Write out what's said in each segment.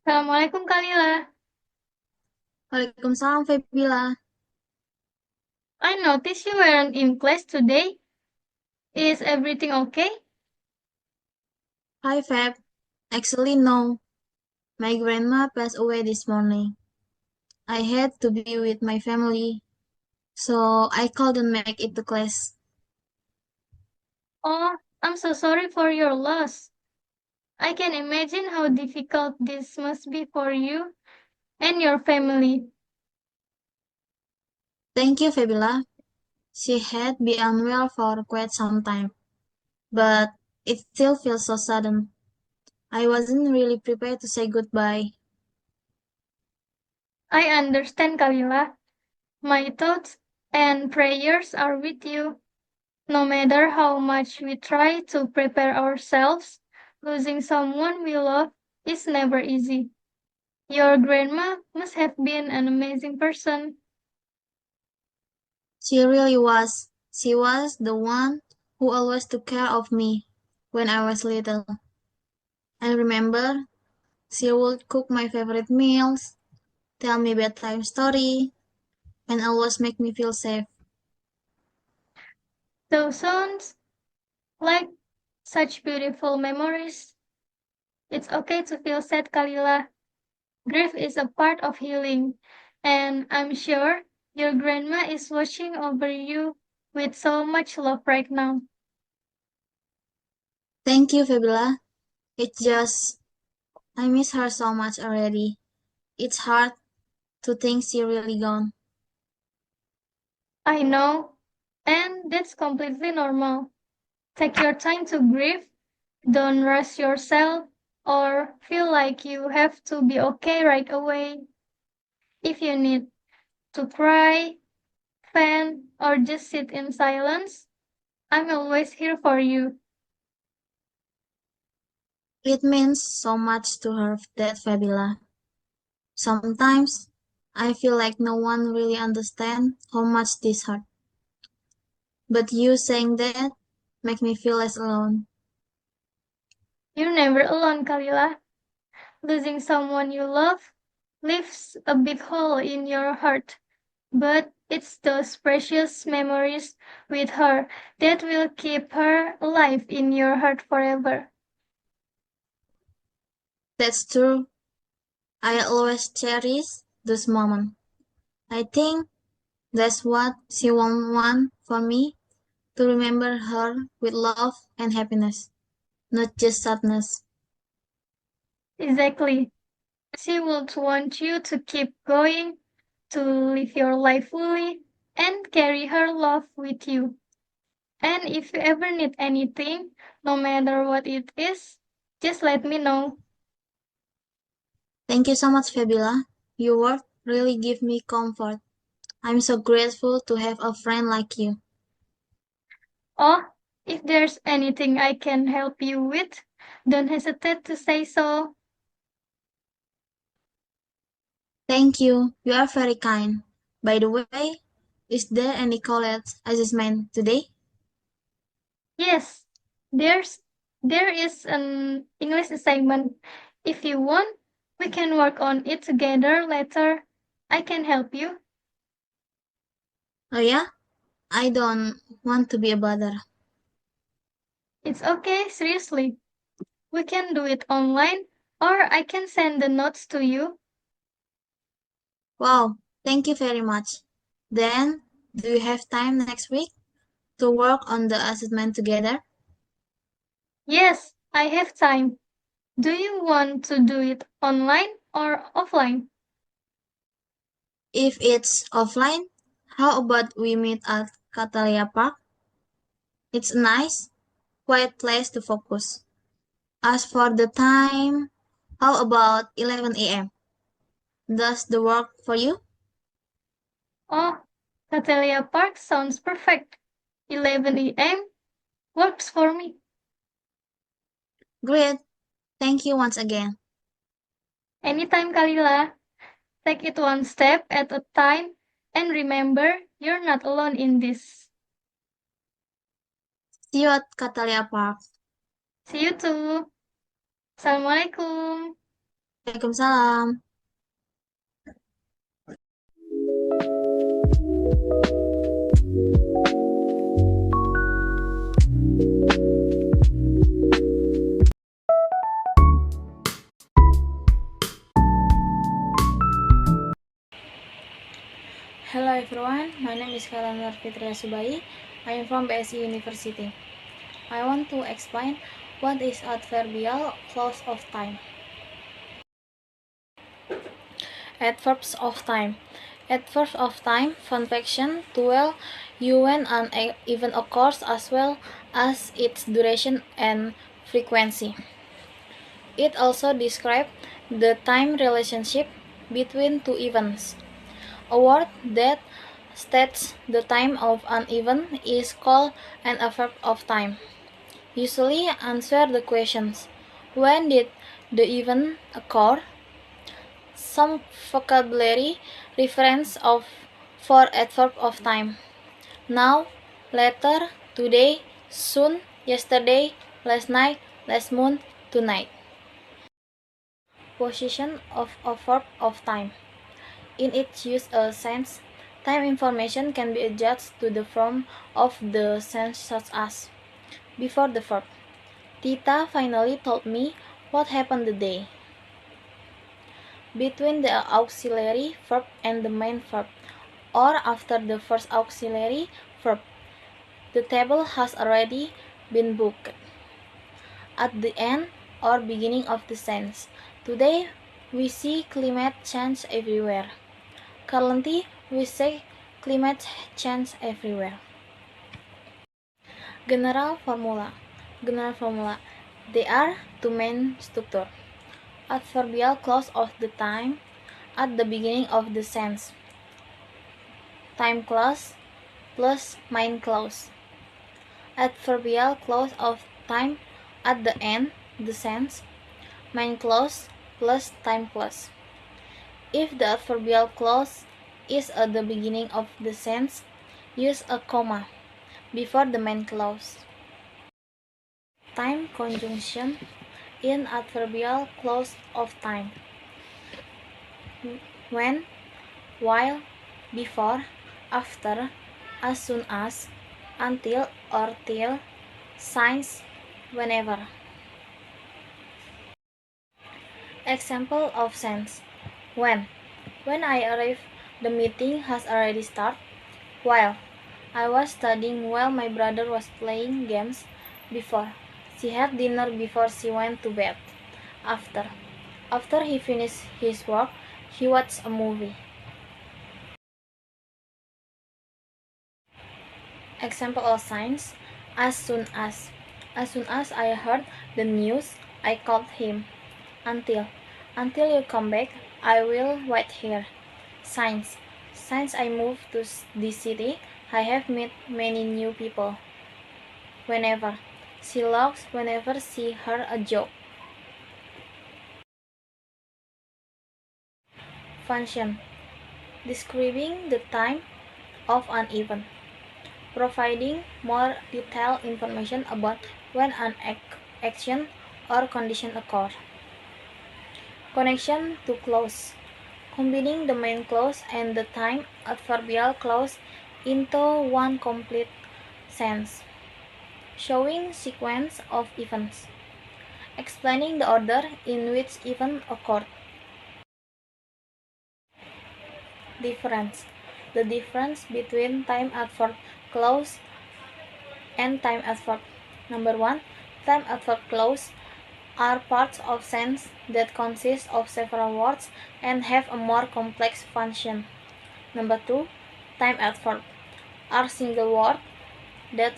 Assalamualaikum Kalila. Waalaikumsalam, Febila. I noticed you weren't in class today. Is everything okay? Hi, Feb. Actually, no. My grandma passed away this morning. I had to be with my family, so I couldn't make it to class. Oh, I'm so sorry for your loss. I can imagine how difficult this must be for you and your family. Thank you, Febila. She had been unwell for quite some time, but it still feels so sudden. I wasn't really prepared to say goodbye. I understand, Kalila. My thoughts and prayers are with you. No matter how much we try to prepare ourselves, losing someone we love is never easy. Your grandma must have been an amazing person. She really was. She was the one who always took care of me when I was little. I remember she would cook my favorite meals, tell me bedtime story, and always make me feel safe. Those sounds like such beautiful memories. It's okay to feel sad, Kalila. Grief is a part of healing, and I'm sure your grandma is watching over you with so much love right now. Thank you, Fabiola. It's just, I miss her so much already. It's hard to think she really gone. I know, and that's completely normal. Take your time to grieve. Don't rush yourself or feel like you have to be okay right away. If you need to cry, fan, or just sit in silence, I'm always here for you. It means so much to her, that Fabiola. Sometimes I feel like no one really understands how much this hurt. But you saying that make me feel less alone. You're never alone, Kalila. Losing someone you love leaves a big hole in your heart. But it's those precious memories with her that will keep her alive in your heart forever. That's true. I always cherish those moments. I think that's what she want for me, to remember her with love and happiness, not just sadness. Exactly. She would want you to keep going, to live your life fully, and carry her love with you. And if you ever need anything, no matter what it is, just let me know. Thank you so much, Fabiola. Your words really give me comfort. I'm so grateful to have a friend like you. Or if there's anything I can help you with, don't hesitate to say so. Thank you. You are very kind. By the way, is there any college assessment today? Yes, there's there is an English assignment. If you want, we can work on it together later. I can help you. Oh yeah? I don't want to be a bother. It's okay, seriously. We can do it online or I can send the notes to you. Wow, thank you very much. Then, do you have time next week to work on the assessment together? Yes, I have time. Do you want to do it online or offline? If it's offline, how about we meet at Catalia Park? It's a nice, quiet place to focus. As for the time, how about 11 a.m.? Does the work for you? Oh, Catalia Park sounds perfect. 11 a.m. works for me. Great. Thank you once again. Anytime, Kalila. Take it one step at a time and remember you're not alone in this. See you at Catalia Park. See you too. Assalamualaikum. Waalaikumsalam. Hello everyone, my name is Kalender Fitria Subai. I am from BSI University. I want to explain what is adverbial clause of time. Adverbs of time. Adverbs of time function to well you when an event occurs as well as its duration and frequency. It also describes the time relationship between two events. A word that states the time of an event is called an adverb of time. Usually answer the questions: when did the event occur? Some vocabulary reference for adverb of time: now, later, today, soon, yesterday, last night, last month, tonight. Position of a verb of time. In its use sense, time information can be adjusted to the form of the sense such as before the verb. Tita finally told me what happened today. Between the auxiliary verb and the main verb, or after the first auxiliary verb. The table has already been booked. At the end or beginning of the sentence. Today we see climate change everywhere. Currently we see climate change everywhere. General formula. There are two main structures. Adverbial clause of the time at the beginning of the sentence. Time clause plus main clause. Adverbial clause of time at the end the sentence. Main clause plus time clause. If the adverbial clause is at the beginning of the sentence, use a comma before the main clause. Time conjunction in adverbial clause of time. When, while, before, after, as soon as, until or till, since, whenever. Example of sense. When I arrived, the meeting has already started. While I was studying while my brother was playing games. Before she had dinner before she went to bed. After he finished his work, he watched a movie. Example of signs. As soon as I heard the news, I called him. Until you come back, I will wait here. Signs. Since I moved to this city, I have met many new people. Whenever. She laughs whenever she heard a joke. Function. Describing the time of an event. Providing more detailed information about when an action or condition occurs. Connection to clause. Combining the main clause and the time adverbial clause into one complete sentence. Showing sequence of events. Explaining the order in which event occurred. Difference. The difference between time adverb clause and time adverb. Number 1. Time adverb clause are parts of sentence that consist of several words and have a more complex function. Number 2. Time adverb are single words that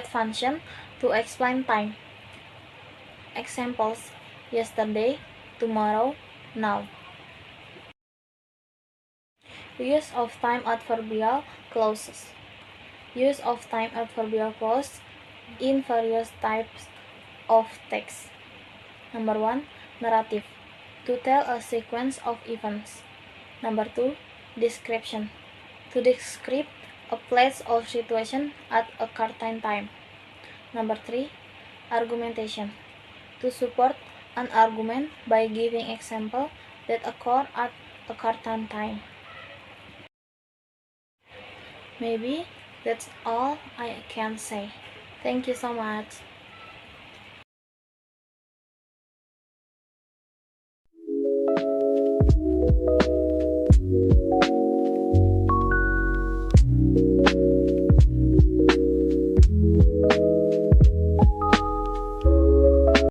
function to explain time. Examples: yesterday, tomorrow, now. Use of time adverbial clauses. Use of time adverbial clause in various types of text. Number 1. Narrative. To tell a sequence of events. Number 2. Description. To describe a place or situation at a certain time. Number 3. Argumentation. To support an argument by giving examples that occur at a certain time. Maybe that's all I can say. Thank you so much.